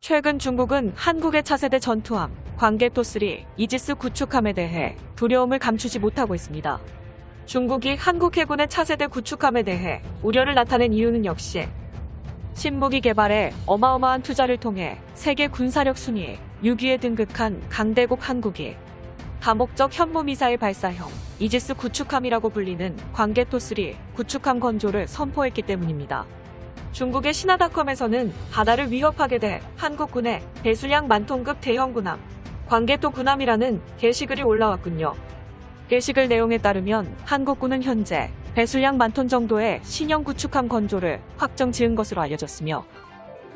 최근 중국은 한국의 차세대 전투함 광개토3 이지스 구축함에 대해 두려움을 감추지 못하고 있습니다. 중국이 한국 해군의 차세대 구축함에 대해 우려를 나타낸 이유는 역시 신무기 개발에 어마어마한 투자를 통해 세계 군사력 순위 6위에 등극한 강대국 한국이 다목적 현무미사일 발사형 이지스 구축함이라고 불리는 광개토3 구축함 건조를 선포했기 때문입니다. 중국의 신화닷컴에서는 바다를 위협하게 될 한국군의 배수량 만톤급 대형 군함 광개토 군함이라는 게시글이 올라왔군요. 게시글 내용에 따르면 한국군은 현재 배수량 만톤 정도의 신형 구축함 건조를 확정 지은 것으로 알려졌으며,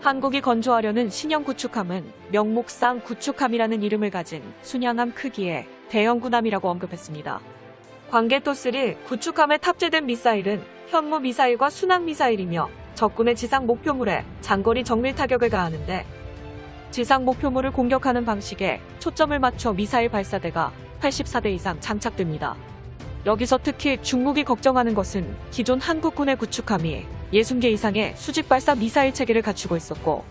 한국이 건조하려는 신형 구축함은 명목상 구축함이라는 이름을 가진 순양함 크기의 대형 군함이라고 언급했습니다. 광개토3 구축함에 탑재된 미사일은 현무 미사일과 순항 미사일이며 적군의 지상 목표물에 장거리 정밀 타격을 가하는데, 지상 목표물을 공격하는 방식에 초점을 맞춰 미사일 발사대가 84대 이상 장착됩니다. 여기서 특히 중국이 걱정하는 것은 기존 한국군의 구축함이 60개 이상의 수직 발사 미사일 체계를 갖추고 있었고,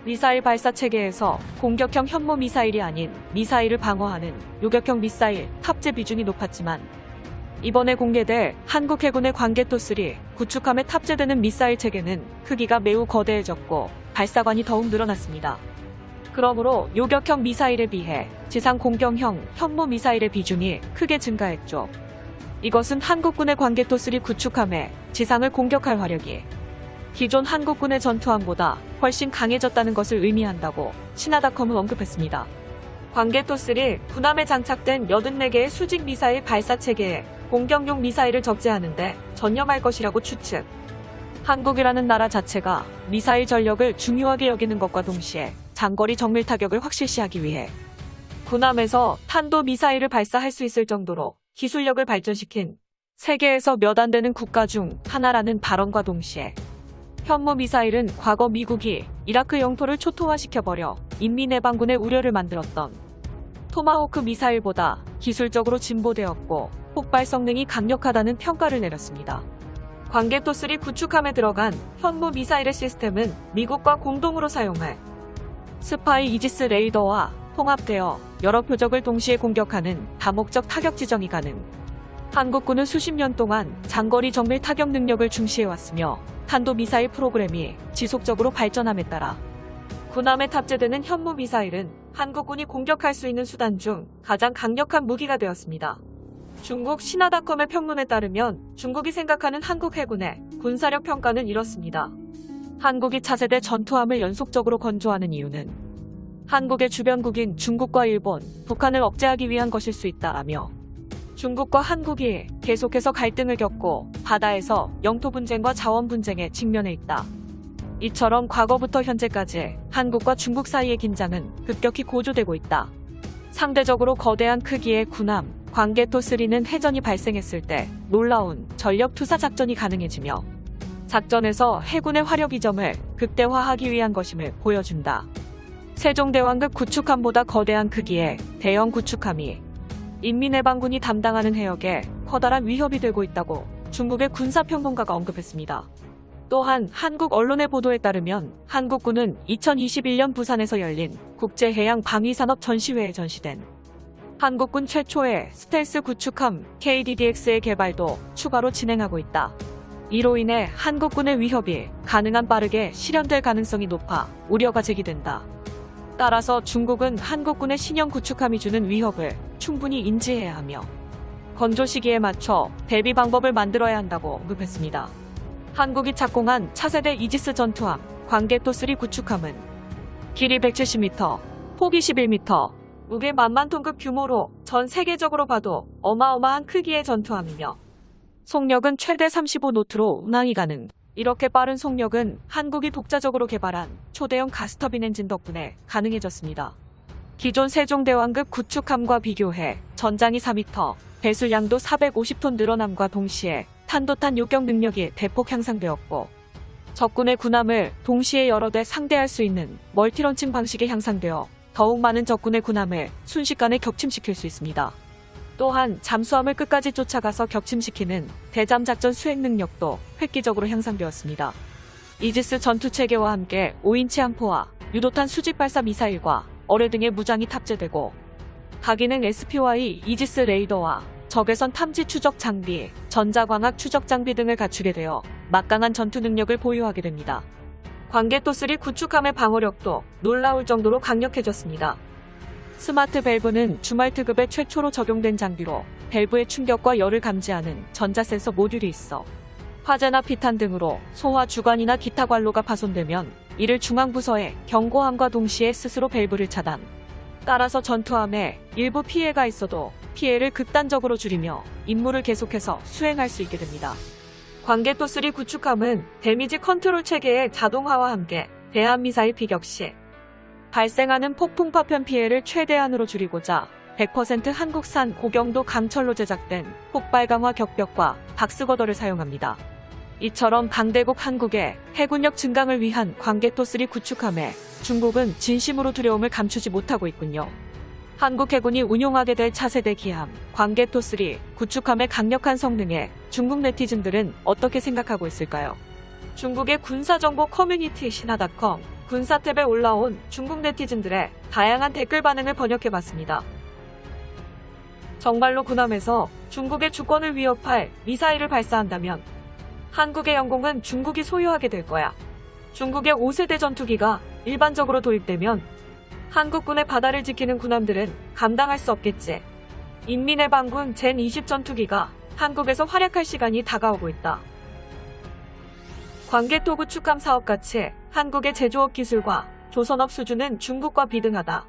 미사일 발사 체계에서 공격형 현무 미사일이 아닌 미사일을 방어하는 요격형 미사일 탑재 비중이 높았지만, 이번에 공개될 한국 해군의 광개토3 구축함에 탑재되는 미사일 체계는 크기가 매우 거대해졌고 발사관이 더욱 늘어났습니다. 그러므로 요격형 미사일에 비해 지상 공격형 현무 미사일의 비중이 크게 증가했죠. 이것은 한국군의 광개토3 구축함에 지상을 공격할 화력이 기존 한국군의 전투함보다 훨씬 강해졌다는 것을 의미한다고 신화닷컴은 언급했습니다. 광개토3 군함에 장착된 84개의 수직 미사일 발사 체계에 공격용 미사일을 적재하는데 전념할 것이라고 추측. 한국이라는 나라 자체가 미사일 전력을 중요하게 여기는 것과 동시에 장거리 정밀 타격을 확실시하기 위해 군함에서 탄도 미사일을 발사할 수 있을 정도로 기술력을 발전시킨 세계에서 몇 안 되는 국가 중 하나라는 발언과 동시에, 현무 미사일은 과거 미국이 이라크 영토를 초토화시켜버려 인민해방군의 우려를 만들었던 토마호크 미사일보다 기술적으로 진보되었고 폭발 성능이 강력하다는 평가를 내렸습니다. 광개토3 구축함에 들어간 현무 미사일의 시스템은 미국과 공동으로 사용할 스파이 이지스 레이더와 통합되어 여러 표적을 동시에 공격하는 다목적 타격 지정이 가능. 한국군은 수십 년 동안 장거리 정밀 타격 능력을 중시해왔으며 탄도미사일 프로그램이 지속적으로 발전함에 따라 군함에 탑재되는 현무 미사일은 한국군이 공격할 수 있는 수단 중 가장 강력한 무기가 되었습니다. 중국 신화닷컴의 평론에 따르면 중국이 생각하는 한국 해군의 군사력 평가는 이렇습니다. 한국이 차세대 전투함을 연속적으로 건조하는 이유는 한국의 주변국인 중국과 일본, 북한을 억제하기 위한 것일 수 있다라며, 중국과 한국이 계속해서 갈등을 겪고 바다에서 영토 분쟁과 자원 분쟁에 직면해 있다. 이처럼 과거부터 현재까지 한국과 중국 사이의 긴장은 급격히 고조되고 있다. 상대적으로 거대한 크기의 군함, 광개토3는 해전이 발생했을 때 놀라운 전력 투사 작전이 가능해지며, 작전에서 해군의 화력 이점을 극대화하기 위한 것임을 보여준다. 세종대왕급 구축함보다 거대한 크기의 대형 구축함이 인민해방군이 담당하는 해역에 커다란 위협이 되고 있다고 중국의 군사평론가가 언급했습니다. 또한 한국 언론의 보도에 따르면 한국군은 2021년 부산에서 열린 국제해양방위산업 전시회에 전시된 한국군 최초의 스텔스 구축함 KDDX의 개발도 추가로 진행하고 있다. 이로 인해 한국군의 위협이 가능한 빠르게 실현될 가능성이 높아 우려가 제기된다. 따라서 중국은 한국군의 신형 구축함이 주는 위협을 충분히 인지해야 하며 건조 시기에 맞춰 대비 방법을 만들어야 한다고 언급했습니다. 한국이 착공한 차세대 이지스 전투함 광개토3 구축함은 길이 170m, 폭이 11m, 무게 10,000톤급 규모로 전 세계적으로 봐도 어마어마한 크기의 전투함이며, 속력은 최대 35노트로 운항이 가능. 이렇게 빠른 속력은 한국이 독자적으로 개발한 초대형 가스터빈 엔진 덕분에 가능해졌습니다. 기존 세종대왕급 구축함과 비교해 전장이 4m, 배수량도 450톤 늘어남과 동시에 탄도탄 요격 능력이 대폭 향상되었고, 적군의 군함을 동시에 여러 대 상대할 수 있는 멀티런칭 방식이 향상되어 더욱 많은 적군의 군함을 순식간에 격침시킬 수 있습니다. 또한 잠수함을 끝까지 쫓아가서 격침시키는 대잠작전 수행 능력도 획기적으로 향상되었습니다. 이지스 전투체계와 함께 5인치 함포와 유도탄 수직 발사 미사일과 어뢰 등의 무장이 탑재되고 다기능 SPY 이지스 레이더와 적외선 탐지 추적 장비, 전자광학 추적 장비 등을 갖추게 되어 막강한 전투 능력을 보유하게 됩니다. 광개토3 구축함의 방어력도 놀라울 정도로 강력해졌습니다. 스마트 밸브는 주말 특급에 최초로 적용된 장비로 밸브의 충격과 열을 감지하는 전자센서 모듈이 있어 화재나 피탄 등으로 소화 주관이나 기타 관로가 파손되면 이를 중앙부서에 경고함과 동시에 스스로 밸브를 차단. 따라서 전투함에 일부 피해가 있어도 피해를 극단적으로 줄이며 임무를 계속해서 수행할 수 있게 됩니다. 광개토3 구축함은 데미지 컨트롤 체계의 자동화와 함께 대한미사일 피격 시 발생하는 폭풍 파편 피해를 최대한으로 줄이고자 100% 한국산 고경도 강철로 제작된 폭발 강화 격벽과 박스거더를 사용합니다. 이처럼 강대국 한국의 해군력 증강을 위한 광개토3 구축함에 중국은 진심으로 두려움을 감추지 못하고 있군요. 한국 해군이 운용하게 될 차세대 기함 광개토3 구축함의 강력한 성능에 중국 네티즌들은 어떻게 생각하고 있을까요? 중국의 군사정보 커뮤니티 신화닷컴 군사 탭에 올라온 중국 네티즌들의 다양한 댓글 반응을 번역해봤습니다. 정말로 군함에서 중국의 주권을 위협할 미사일을 발사한다면 한국의 영공은 중국이 소유하게 될 거야. 중국의 5세대 전투기가 일반적으로 도입되면 한국군의 바다를 지키는 군함들은 감당할 수 없겠지. 인민의 반군 젠20 전투기가 한국에서 활약할 시간이 다가오고 있다. 광개토 구축함 사업같이 한국의 제조업 기술과 조선업 수준은 중국과 비등하다.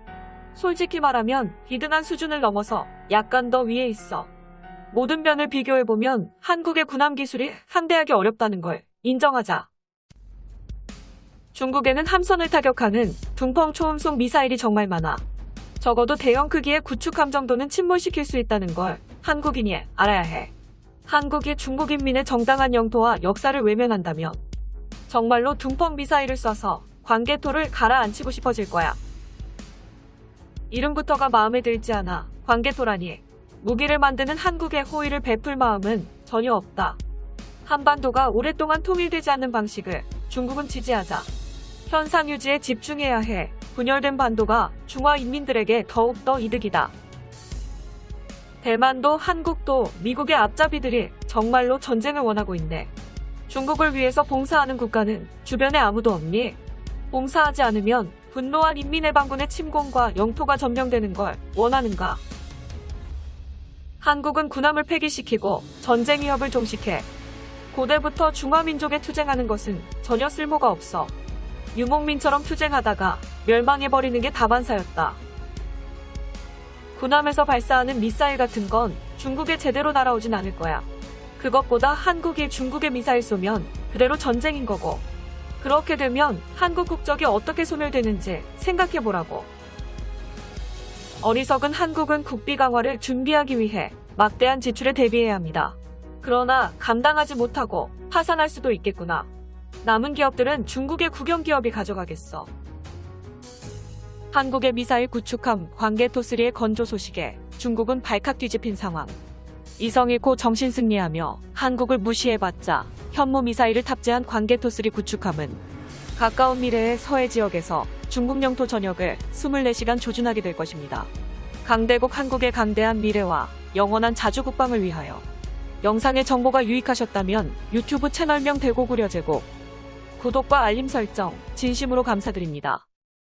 솔직히 말하면 비등한 수준을 넘어서 약간 더 위에 있어. 모든 면을 비교해보면 한국의 군함 기술이 상대하기 어렵다는 걸 인정하자. 중국에는 함선을 타격하는 둥펑 초음속 미사일이 정말 많아. 적어도 대형 크기의 구축함 정도는 침몰시킬 수 있다는 걸 한국인이 알아야 해. 한국이 중국 인민의 정당한 영토와 역사를 외면한다면 정말로 둥펑 미사일을 쏴서 광개토를 가라앉히고 싶어질 거야. 이름부터가 마음에 들지 않아. 광개토라니. 무기를 만드는 한국에 호의를 베풀 마음은 전혀 없다. 한반도가 오랫동안 통일되지 않는 방식을 중국은 지지하자. 현상 유지에 집중해야 해. 분열된 반도가 중화 인민들에게 더욱더 이득이다. 대만도 한국도 미국의 앞잡이들이 정말로 전쟁을 원하고 있네. 중국을 위해서 봉사하는 국가는 주변에 아무도 없니? 봉사하지 않으면 분노한 인민해방군의 침공과 영토가 점령되는 걸 원하는가? 한국은 군함을 폐기시키고 전쟁 위협을 종식해. 고대부터 중화민족에 투쟁하는 것은 전혀 쓸모가 없어. 유목민처럼 투쟁하다가 멸망해버리는 게 다반사였다. 군함에서 발사하는 미사일 같은 건 중국에 제대로 날아오진 않을 거야. 그것보다 한국이 중국에 미사일 쏘면 그대로 전쟁인 거고. 그렇게 되면 한국 국적이 어떻게 소멸되는지 생각해보라고. 어리석은 한국은 국비 강화를 준비하기 위해 막대한 지출에 대비해야 합니다. 그러나 감당하지 못하고 파산할 수도 있겠구나. 남은 기업들은 중국의 국영기업이 가져가겠어. 한국의 미사일 구축함 광개토3의 건조 소식에 중국은 발칵 뒤집힌 상황. 이성 잃고 정신 승리하며 한국을 무시해봤자 현무 미사일을 탑재한 광개토3 구축함은 가까운 미래의 서해 지역에서 중국 영토 전역을 24시간 조준하게 될 것입니다. 강대국 한국의 강대한 미래와 영원한 자주 국방을 위하여. 영상의 정보가 유익하셨다면 유튜브 채널명 대고구려 제곱, 구독과 알림 설정 진심으로 감사드립니다.